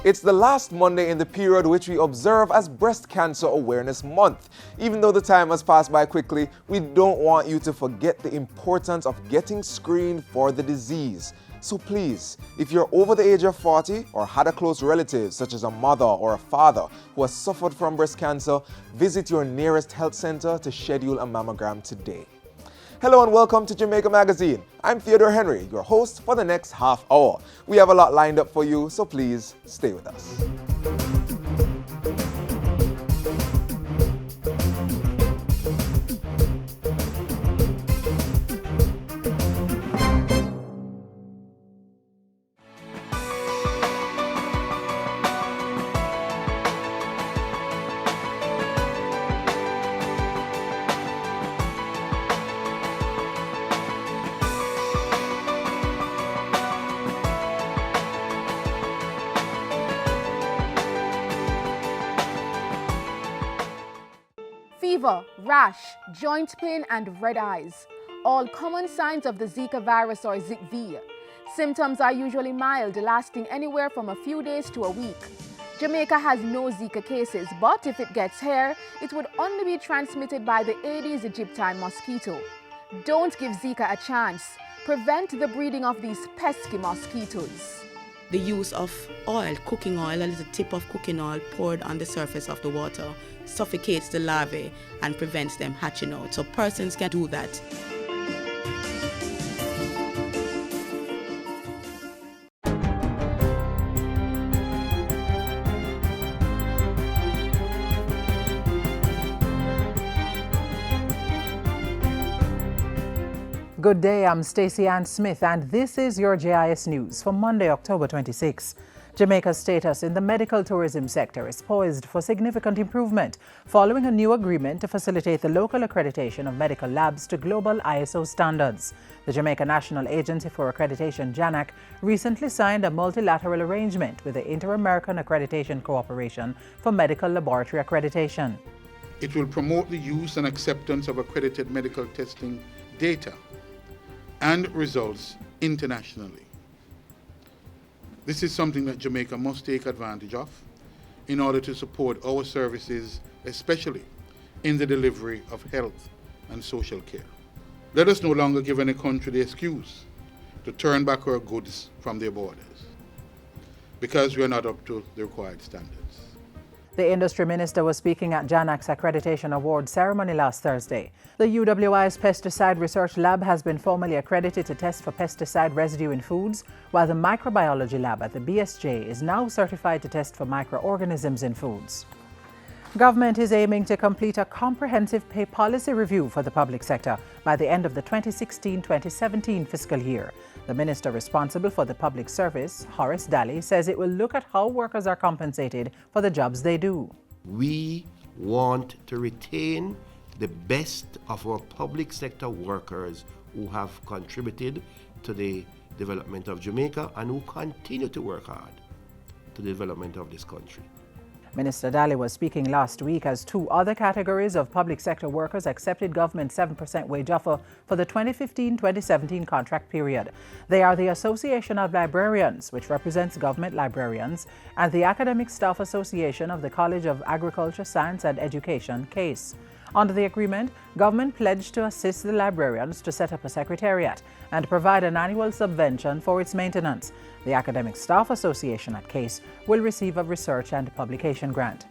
It's the last Monday in the period which we observe as Breast Cancer Awareness Month. Even though the time has passed by quickly, we don't want you to forget the importance of getting screened for the disease. So please, if you're over the age of 40 or had a close relative, such as a mother or a father, who has suffered from breast cancer, visit your nearest health center to schedule a mammogram today. Hello and welcome to Jamaica Magazine. I'm Theodore Henry, your host for the next half hour. We have a lot lined up for you, so please stay with us. Fever, rash, joint pain, and red eyes. All common signs of the Zika virus or ZIKV. Symptoms are usually mild, lasting anywhere from a few days to a week. Jamaica has no Zika cases, but if it gets here, it would only be transmitted by the Aedes aegypti mosquito. Don't give Zika a chance. Prevent the breeding of these pesky mosquitoes. The use of oil, cooking oil, a little tip of cooking oil poured on the surface of the water suffocates the larvae and prevents them hatching out. So persons can do that. Good day, I'm Stacey Ann Smith and this is your JIS News for Monday, October 26. Jamaica's status in the medical tourism sector is poised for significant improvement following a new agreement to facilitate the local accreditation of medical labs to global ISO standards. The Jamaica National Agency for Accreditation, JANAC, recently signed a multilateral arrangement with the Inter-American Accreditation Cooperation for Medical Laboratory Accreditation. It will promote the use and acceptance of accredited medical testing data and results internationally. This is something that Jamaica must take advantage of in order to support our services, especially in the delivery of health and social care. Let us no longer give any country the excuse to turn back our goods from their borders because we are not up to the required standards. The industry minister was speaking at JANAC's accreditation award ceremony last Thursday. The UWI's pesticide research lab has been formally accredited to test for pesticide residue in foods, while the microbiology lab at the BSJ is now certified to test for microorganisms in foods. Government is aiming to complete a comprehensive pay policy review for the public sector by the end of the 2016-2017 fiscal year. The minister responsible for the public service, Horace Daly, says it will look at how workers are compensated for the jobs they do. We want to retain the best of our public sector workers who have contributed to the development of Jamaica and who continue to work hard to the development of this country. Minister Daly was speaking last week as two other categories of public sector workers accepted government's 7% wage offer for the 2015-2017 contract period. They are the Association of Librarians, which represents government librarians, and the Academic Staff Association of the College of Agriculture, Science and Education, CASE. Under the agreement, government pledged to assist the librarians to set up a secretariat and provide an annual subvention for its maintenance. The Academic Staff Association at CASE will receive a research and publication grant.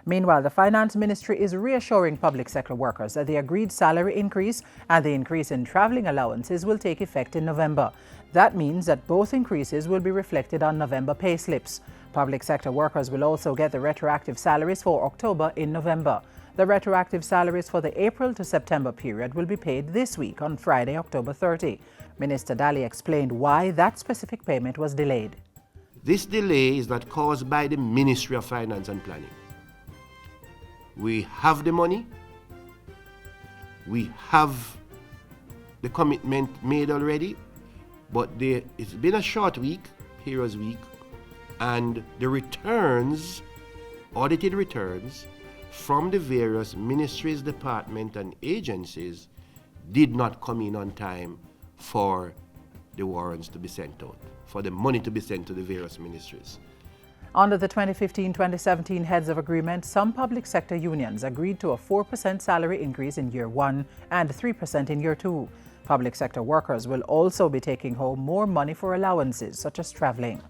Meanwhile, the Finance Ministry is reassuring public sector workers that the agreed salary increase and the increase in travelling allowances will take effect in November. That means that both increases will be reflected on November pay slips. Public sector workers will also get the retroactive salaries for October in November. The retroactive salaries for the April to September period will be paid this week on Friday, October 30. Minister Daly explained why that specific payment was delayed. This delay is not caused by the Ministry of Finance and Planning. We have the money, we have the commitment made already, but it's been a short week, Heroes Week, and the returns, audited returns, from the various ministries, departments, and agencies did not come in on time for the warrants to be sent out, for the money to be sent to the various ministries. Under the 2015-2017 Heads of Agreement, some public sector unions agreed to a 4% salary increase in year 1 and 3% in year 2. Public sector workers will also be taking home more money for allowances, such as traveling.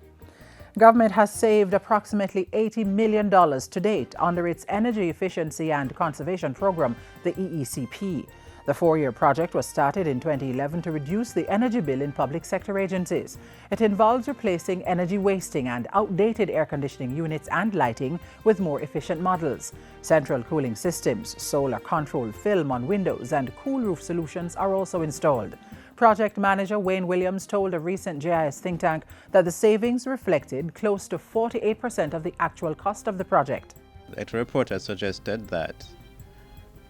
Government has saved approximately $80 million to date under its Energy Efficiency and Conservation Program, the EECP. The 4-year project was started in 2011 to reduce the energy bill in public sector agencies. It involves replacing energy wasting and outdated air conditioning units and lighting with more efficient models. Central cooling systems, solar control film on windows, and cool roof solutions are also installed. Project manager Wayne Williams told a recent GIS think tank that the savings reflected close to 48% of the actual cost of the project. The report has suggested that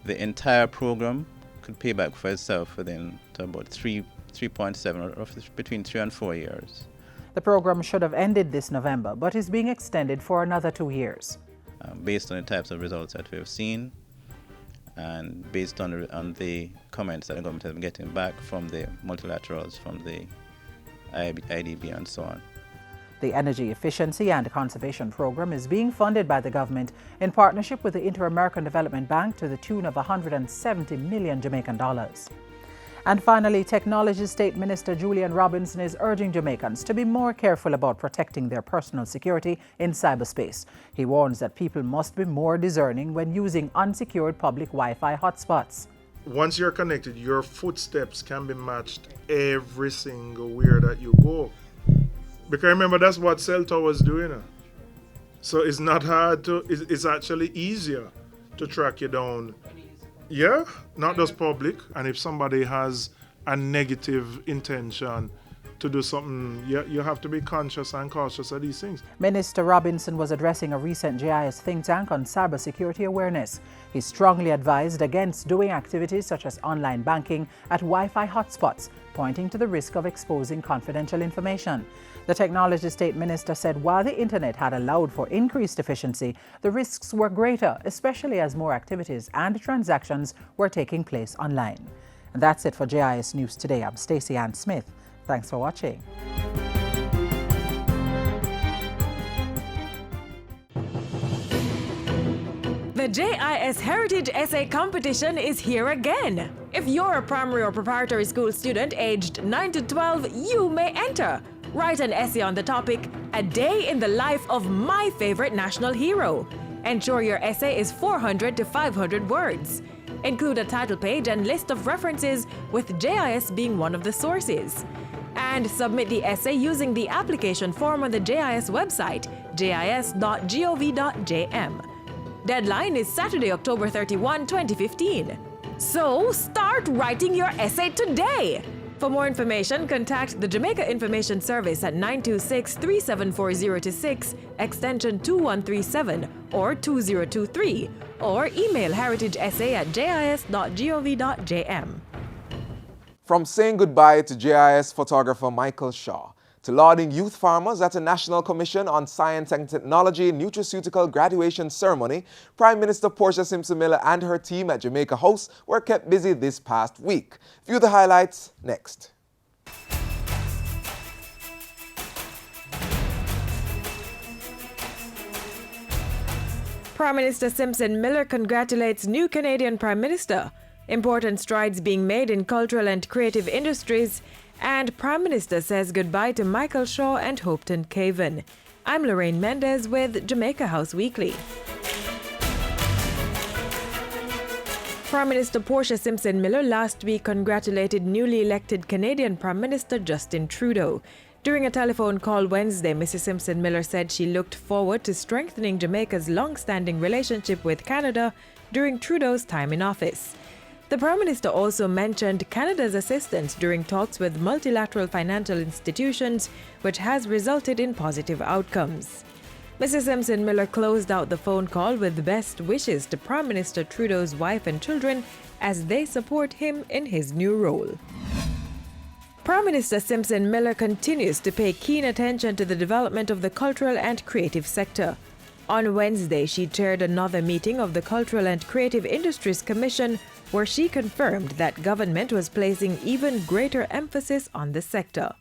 the entire program could pay back for itself within about 3.7 or between 3 and 4 years. The program should have ended this November, but is being extended for another 2 years. Based on the types of results that we have seen, and based on the comments that the government has been getting back from the multilaterals, from the IDB and so on. The Energy Efficiency and Conservation Program is being funded by the government in partnership with the Inter-American Development Bank to the tune of 170 million Jamaican dollars. And finally, Technology State Minister Julian Robinson is urging Jamaicans to be more careful about protecting their personal security in cyberspace. He warns that people must be more discerning when using unsecured public Wi-Fi hotspots. Once you're connected, your footsteps can be matched every single where that you go. Because remember, that's what cell towers do, you know. So it's not hard to, it's actually easier to track you down. Yeah, not just public. And if somebody has a negative intention to do something, you have to be conscious and cautious of these things. Minister Robinson was addressing a recent GIS think tank on cybersecurity awareness. He strongly advised against doing activities such as online banking at Wi-Fi hotspots, pointing to the risk of exposing confidential information. The Technology State Minister said while the internet had allowed for increased efficiency, the risks were greater, especially as more activities and transactions were taking place online. And that's it for JIS News Today. I'm Stacey Ann Smith. Thanks for watching. The JIS Heritage Essay Competition is here again. If you're a primary or preparatory school student aged 9 to 12, you may enter. Write an essay on the topic, A Day in the Life of My Favorite National Hero. Ensure your essay is 400 to 500 words. Include a title page and list of references, with JIS being one of the sources. And submit the essay using the application form on the JIS website, jis.gov.jm. Deadline is Saturday, October 31, 2015. So start writing your essay today! For more information, contact the Jamaica Information Service at 926-374-026, extension 2137 or 2023, or email heritageessay@jis.gov.jm. From saying goodbye to JIS photographer Michael Shaw, to lauding youth farmers at a National Commission on Science and Technology nutraceutical graduation ceremony, Prime Minister Portia Simpson Miller and her team at Jamaica House were kept busy this past week. View the highlights next. Prime Minister Simpson Miller congratulates new Canadian Prime Minister. Important strides being made in cultural and creative industries, and Prime Minister says goodbye to Michael Shaw and Hopeton Caven. I'm Lorraine Mendez with Jamaica House Weekly. Prime Minister Portia Simpson Miller last week congratulated newly elected Canadian Prime Minister Justin Trudeau. During a telephone call Wednesday, Mrs. Simpson Miller said she looked forward to strengthening Jamaica's long-standing relationship with Canada during Trudeau's time in office. The Prime Minister also mentioned Canada's assistance during talks with multilateral financial institutions, which has resulted in positive outcomes. Mrs. Simpson Miller closed out the phone call with best wishes to Prime Minister Trudeau's wife and children as they support him in his new role. Prime Minister Simpson Miller continues to pay keen attention to the development of the cultural and creative sector. On Wednesday, she chaired another meeting of the Cultural and Creative Industries Commission, where she confirmed that government was placing even greater emphasis on the sector.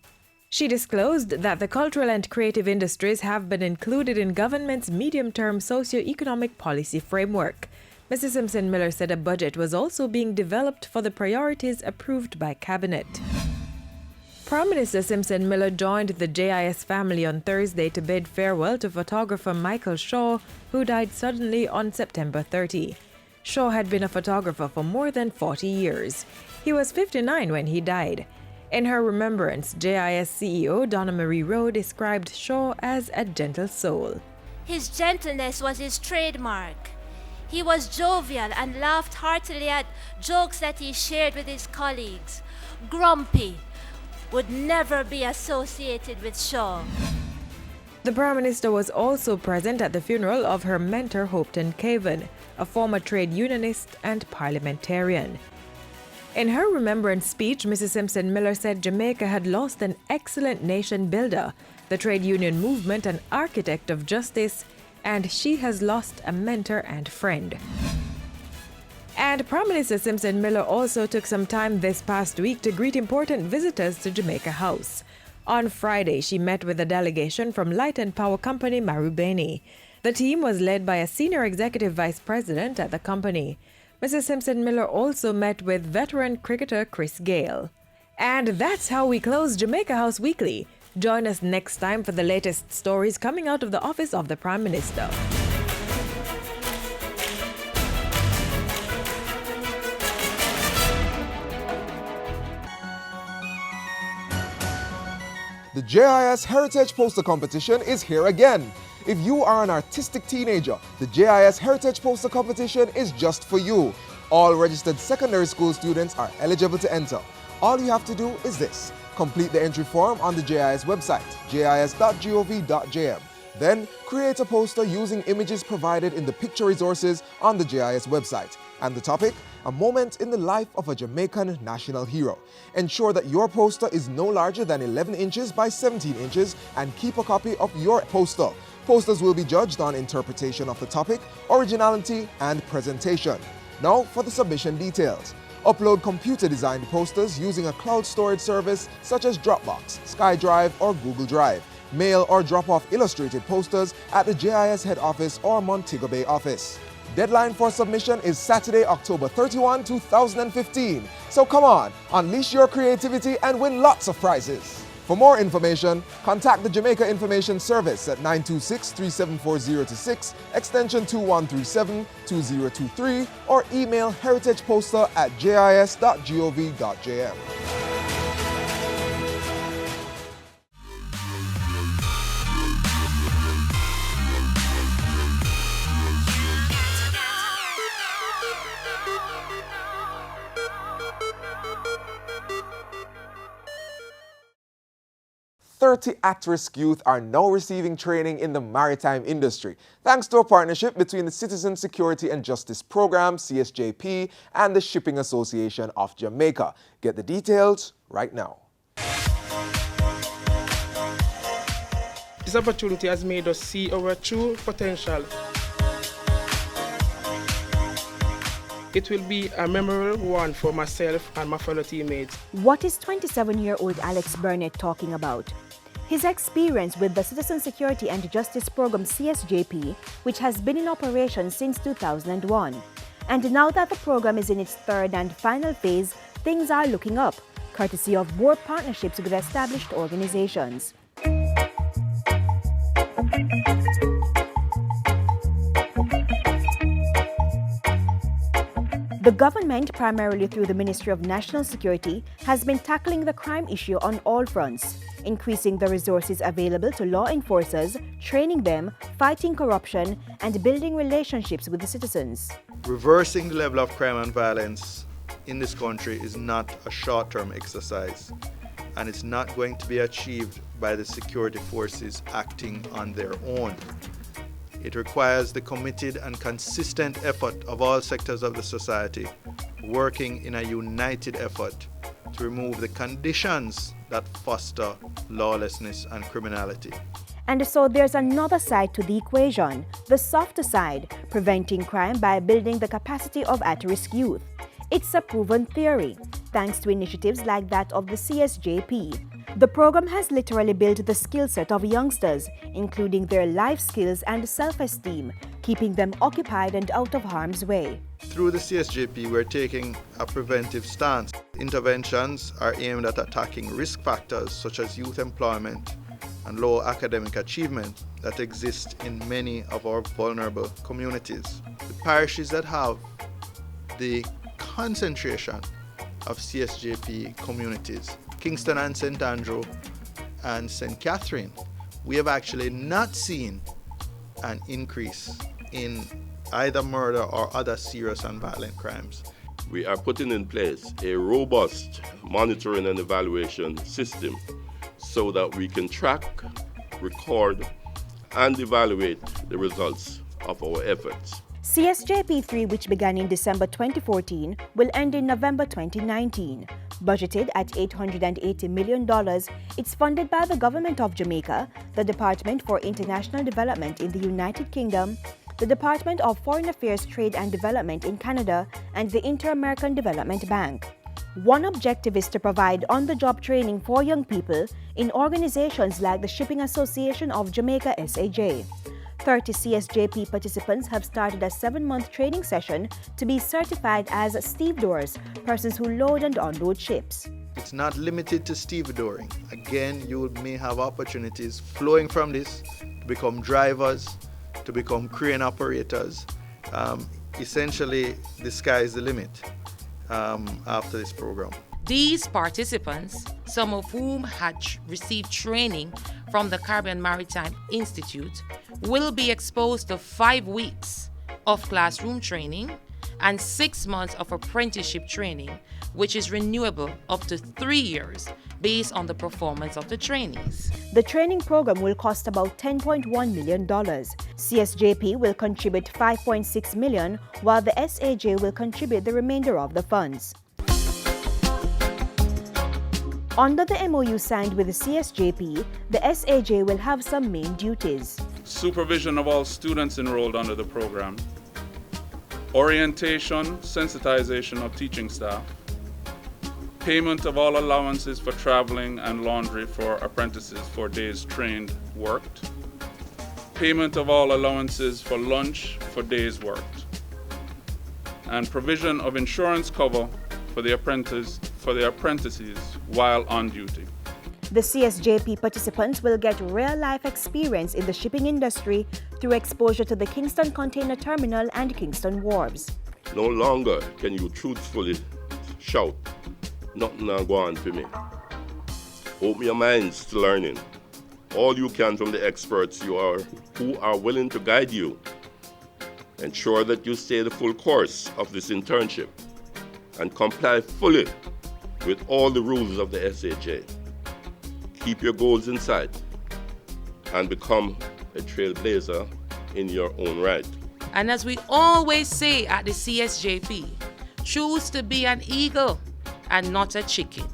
She disclosed that the cultural and creative industries have been included in government's medium-term socio-economic policy framework. Mrs. Simpson-Miller said a budget was also being developed for the priorities approved by Cabinet. Prime Minister Simpson-Miller joined the JIS family on Thursday to bid farewell to photographer Michael Shaw, who died suddenly on September 30. Shaw had been a photographer for more than 40 years. He was 59 when he died. In her remembrance, JIS CEO Donna Marie Rowe described Shaw as a gentle soul. His gentleness was his trademark. He was jovial and laughed heartily at jokes that he shared with his colleagues. Grumpy would never be associated with Shaw. The Prime Minister was also present at the funeral of her mentor Hopetoun Cavan, a former trade unionist and parliamentarian. In her remembrance speech, Mrs. Simpson-Miller said Jamaica had lost an excellent nation builder, the trade union movement an architect of justice, and she has lost a mentor and friend. And Prime Minister Simpson-Miller also took some time this past week to greet important visitors to Jamaica House. On Friday, she met with a delegation from Light and Power company Marubeni. The team was led by a senior executive vice president at the company. Mrs. Simpson-Miller also met with veteran cricketer Chris Gale. And that's how we close Jamaica House Weekly. Join us next time for the latest stories coming out of the office of the Prime Minister. The JIS Heritage Poster Competition is here again. If you are an artistic teenager, the JIS Heritage Poster Competition is just for you. All registered secondary school students are eligible to enter. All you have to do is this: complete the entry form on the JIS website, jis.gov.jm. Then create a poster using images provided in the picture resources on the JIS website. And the topic: a moment in the life of a Jamaican national hero. Ensure that your poster is no larger than 11 inches by 17 inches and keep a copy of your poster. Posters will be judged on interpretation of the topic, originality, and presentation. Now for the submission details. Upload computer-designed posters using a cloud storage service such as Dropbox, SkyDrive, or Google Drive. Mail or drop off illustrated posters at the JIS head office or Montego Bay office. Deadline for submission is Saturday, October 31, 2015. So come on, unleash your creativity and win lots of prizes. For more information, contact the Jamaica Information Service at 926-374-026, extension 2137-2023, or email heritageposter@jis.gov.jm. At-risk youth are now receiving training in the maritime industry, thanks to a partnership between the Citizen Security and Justice Program, CSJP, and the Shipping Association of Jamaica. Get the details right now. This opportunity has made us see our true potential. It will be a memorable one for myself and my fellow teammates. What is 27-year-old Alex Burnett talking about? His experience with the Citizen Security and Justice Program CSJP, which has been in operation since 2001. And now that the program is in its third and final phase, things are looking up, courtesy of more partnerships with established organizations. The government, primarily through the Ministry of National Security, has been tackling the crime issue on all fronts, increasing the resources available to law enforcers, training them, fighting corruption, and building relationships with the citizens. Reversing the level of crime and violence in this country is not a short-term exercise, and it's not going to be achieved by the security forces acting on their own. It requires the committed and consistent effort of all sectors of the society, working in a united effort to remove the conditions that foster lawlessness and criminality. And so there's another side to the equation, the softer side, preventing crime by building the capacity of at-risk youth. It's a proven theory, thanks to initiatives like that of the CSJP. The program has literally built the skill set of youngsters, including their life skills and self-esteem, keeping them occupied and out of harm's way. Through the CSJP, we're taking a preventive stance. Interventions are aimed at attacking risk factors such as youth employment and low academic achievement that exist in many of our vulnerable communities. The parishes that have the concentration of CSJP communities, Kingston and St. Andrew and St. Catherine, we have actually not seen an increase in either murder or other serious and violent crimes. We are putting in place a robust monitoring and evaluation system so that we can track, record, and evaluate the results of our efforts. CSJP3, which began in December 2014, will end in November 2019. Budgeted at $880 million, it's funded by the Government of Jamaica, the Department for International Development in the United Kingdom, the Department of Foreign Affairs, Trade and Development in Canada, and the Inter-American Development Bank. One objective is to provide on-the-job training for young people in organizations like the Shipping Association of Jamaica, SAJ. 30 CSJP participants have started a 7-month training session to be certified as stevedores, persons who load and unload ships. It's not limited to stevedoring. Again, you may have opportunities flowing from this to become drivers, to become crane operators. Essentially, the sky is the limit after this program. These participants, some of whom had received training from the Caribbean Maritime Institute, will be exposed to 5 weeks of classroom training and 6 months of apprenticeship training, which is renewable up to 3 years based on the performance of the trainees. The training program will cost about $10.1 million. CSJP will contribute $5.6 million, while the SAJ will contribute the remainder of the funds. Under the MOU signed with the CSJP, the SAJ will have some main duties. Supervision of all students enrolled under the program, orientation, sensitization of teaching staff, payment of all allowances for traveling and laundry for apprentices for days trained worked, payment of all allowances for lunch for days worked, and provision of insurance cover for the apprentices while on duty. The CSJP participants will get real-life experience in the shipping industry through exposure to the Kingston Container Terminal and Kingston Wharves. No longer can you truthfully shout, "Nothing not going for me." Open your minds to learning. All you can from the experts who are willing to guide you. Ensure that you stay the full course of this internship and comply fully with all the rules of the SAJ. Keep your goals in sight and become a trailblazer in your own right. And as we always say at the CSJP, choose to be an eagle and not a chicken.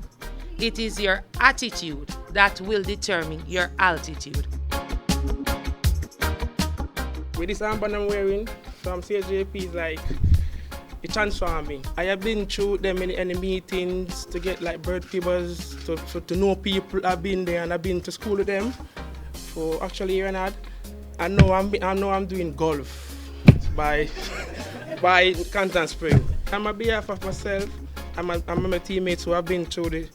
It is your attitude that will determine your altitude. With this armband I'm wearing from CSJP is like, it transformed me. I have been through them in the meetings to get like bird fevers, to know people. I've been there and I've been to school with them for actually a year and a half. I know I'm doing golf by Canton Spring. I'm on behalf of myself and my teammates who have been through the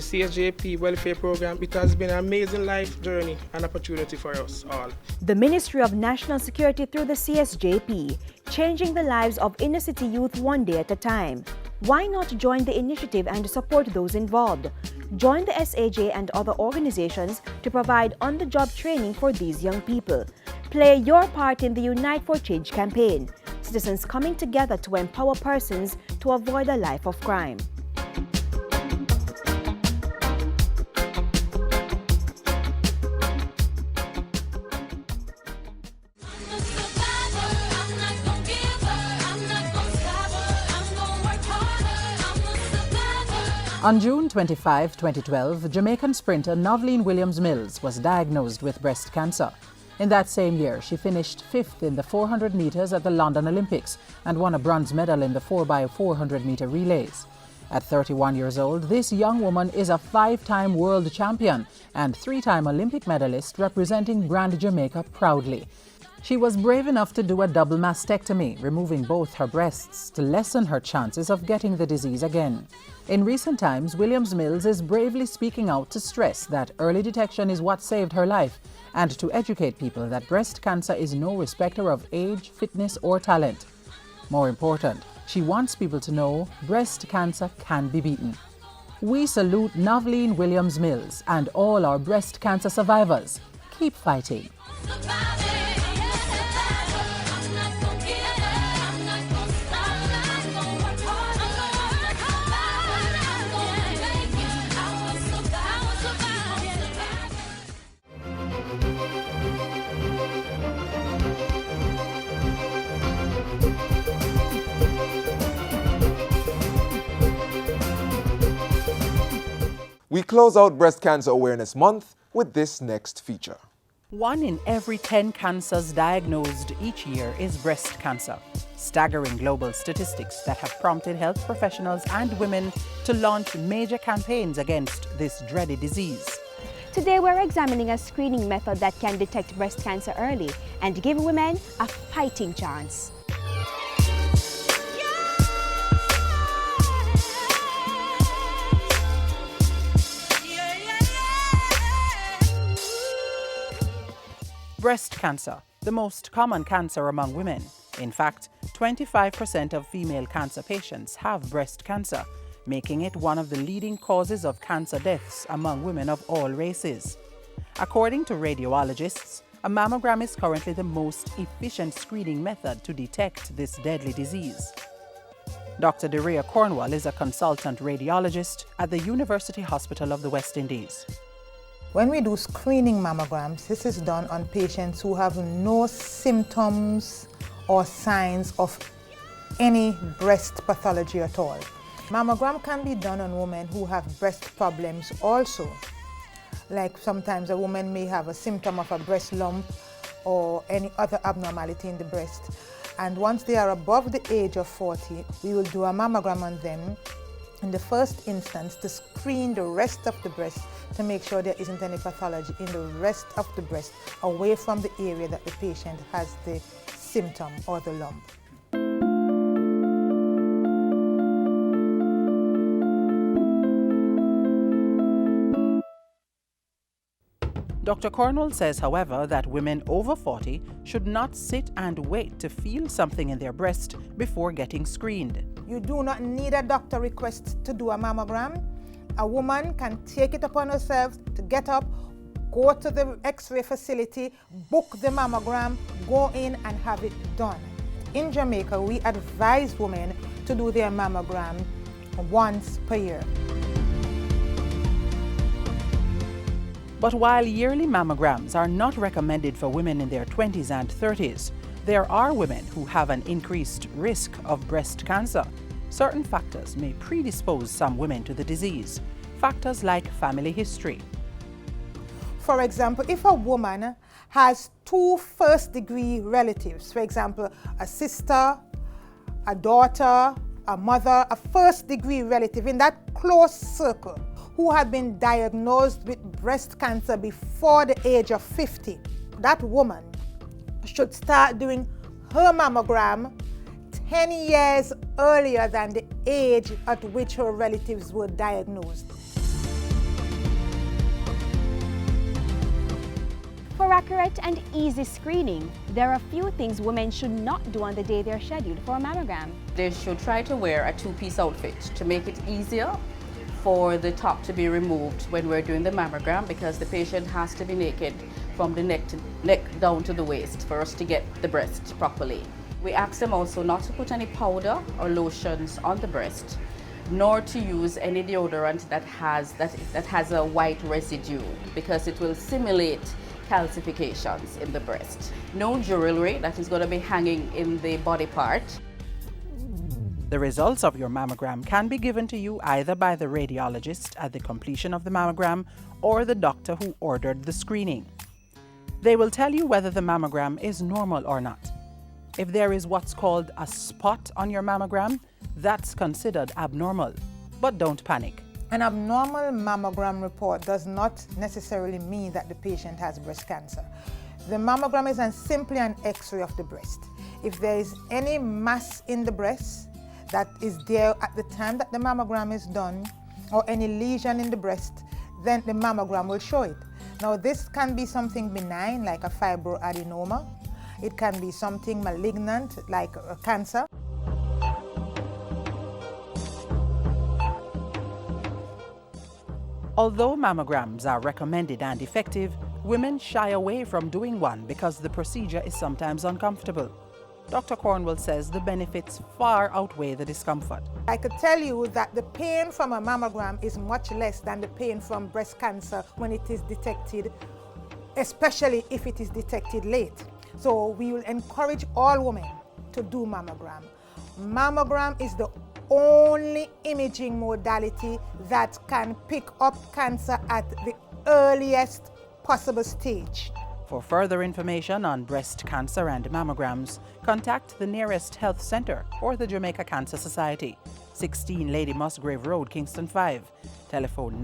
CSJP welfare program. It has been an amazing life journey and opportunity for us all. The Ministry of National Security through the CSJP, changing the lives of inner city youth one day at a time. Why not join the initiative and support those involved? Join the SAJ and other organizations to provide on-the-job training for these young people. Play your part in the Unite for Change campaign. Citizens coming together to empower persons to avoid a life of crime. On June 25, 2012, Jamaican sprinter Noveline Williams-Mills was diagnosed with breast cancer. In that same year, she finished 5th in the 400 meters at the London Olympics and won a bronze medal in the 4x400 meter relays. At 31 years old, this young woman is a 5-time world champion and 3-time Olympic medalist representing brand Jamaica proudly. She was brave enough to do a double mastectomy, removing both her breasts to lessen her chances of getting the disease again. In recent times, Williams Mills is bravely speaking out to stress that early detection is what saved her life and to educate people that breast cancer is no respecter of age, fitness, or talent. More important, she wants people to know breast cancer can be beaten. We salute Navleen Williams Mills and all our breast cancer survivors. Keep fighting. We close out Breast Cancer Awareness Month with this next feature. 1 in every 10 cancers diagnosed each year is breast cancer. Staggering global statistics that have prompted health professionals and women to launch major campaigns against this dreaded disease. Today we're examining a screening method that can detect breast cancer early and give women a fighting chance. Breast cancer, the most common cancer among women. In fact, 25% of female cancer patients have breast cancer, making it one of the leading causes of cancer deaths among women of all races. According to radiologists, a mammogram is currently the most efficient screening method to detect this deadly disease. Dr. Derea Cornwall is a consultant radiologist at the University Hospital of the West Indies. When we do screening mammograms, this is done on patients who have no symptoms or signs of any breast pathology at all. Mammogram can be done on women who have breast problems also. Like sometimes a woman may have a symptom of a breast lump or any other abnormality in the breast. And once they are above the age of 40, we will do a mammogram on them in the first instance to screen the rest of the breast to make sure there isn't any pathology in the rest of the breast away from the area that the patient has the symptom or the lump. Dr. Cornwall says, however, that women over 40 should not sit and wait to feel something in their breast before getting screened. You do not need a doctor request to do a mammogram. A woman can take it upon herself to get up, go to the X-ray facility, book the mammogram, go in and have it done. In Jamaica, we advise women to do their mammogram once per year. But while yearly mammograms are not recommended for women in their 20s and 30s, there are women who have an increased risk of breast cancer. Certain factors may predispose some women to the disease. Factors like family history. For example, if a woman has 2 first-degree relatives, for example, a sister, a daughter, a mother, a first-degree relative in that close circle, who had been diagnosed with breast cancer before the age of 50, that woman should start doing her mammogram 10 years earlier than the age at which her relatives were diagnosed. For accurate and easy screening, there are a few things women should not do on the day they're scheduled for a mammogram. They should try to wear a 2-piece outfit to make it easier for the top to be removed when we're doing the mammogram, because the patient has to be naked from the neck down to the waist for us to get the breast properly. We ask them also not to put any powder or lotions on the breast, nor to use any deodorant that has a white residue, because it will simulate calcifications in the breast. No jewelry that is going to be hanging in the body part. The results of your mammogram can be given to you either by the radiologist at the completion of the mammogram or the doctor who ordered the screening. They will tell you whether the mammogram is normal or not. If there is what's called a spot on your mammogram, that's considered abnormal. But don't panic. An abnormal mammogram report does not necessarily mean that the patient has breast cancer. The mammogram is simply an X-ray of the breast. If there is any mass in the breast that is there at the time that the mammogram is done, or any lesion in the breast, then the mammogram will show it. Now, this can be something benign like a fibroadenoma. It can be something malignant like a cancer. Although mammograms are recommended and effective, women shy away from doing one because the procedure is sometimes uncomfortable. Dr. Cornwell says the benefits far outweigh the discomfort. I could tell you that the pain from a mammogram is much less than the pain from breast cancer when it is detected, especially if it is detected late. So we will encourage all women to do mammogram. Mammogram is the only imaging modality that can pick up cancer at the earliest possible stage. For further information on breast cancer and mammograms, contact the nearest health center or the Jamaica Cancer Society, 16 Lady Musgrave Road, Kingston 5. Telephone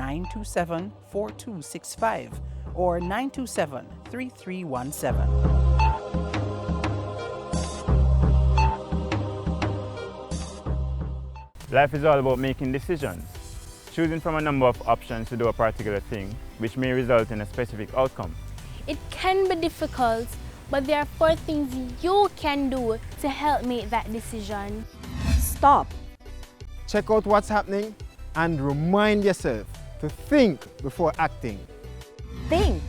927-4265 or 927-3317. Life is all about making decisions, choosing from a number of options to do a particular thing, which may result in a specific outcome. It can be difficult, but there are 4 things you can do to help make that decision. Stop. Check out what's happening and remind yourself to think before acting. Think.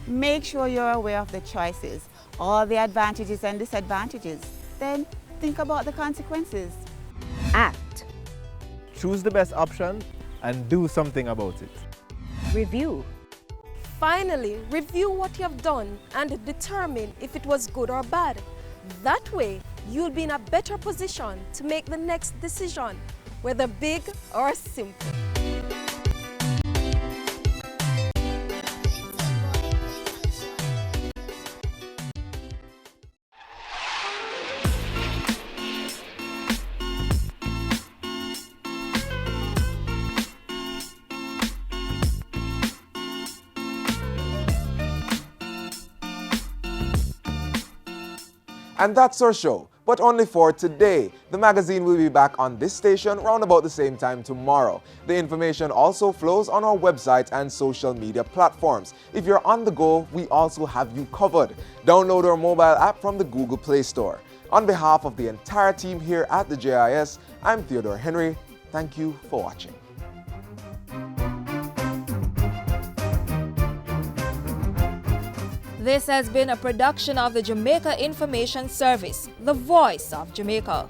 Make sure you're aware of the choices, all the advantages and disadvantages. Then think about the consequences. Act. Choose the best option and do something about it. Review. Finally, review what you have done and determine if it was good or bad. That way, you'll be in a better position to make the next decision, whether big or simple. And that's our show, but only for today. The magazine will be back on this station round about the same time tomorrow. The information also flows on our website and social media platforms. If you're on the go, we also have you covered. Download our mobile app from the Google Play Store. On behalf of the entire team here at the JIS, I'm Theodore Henry. Thank you for watching. This has been a production of the Jamaica Information Service, the voice of Jamaica.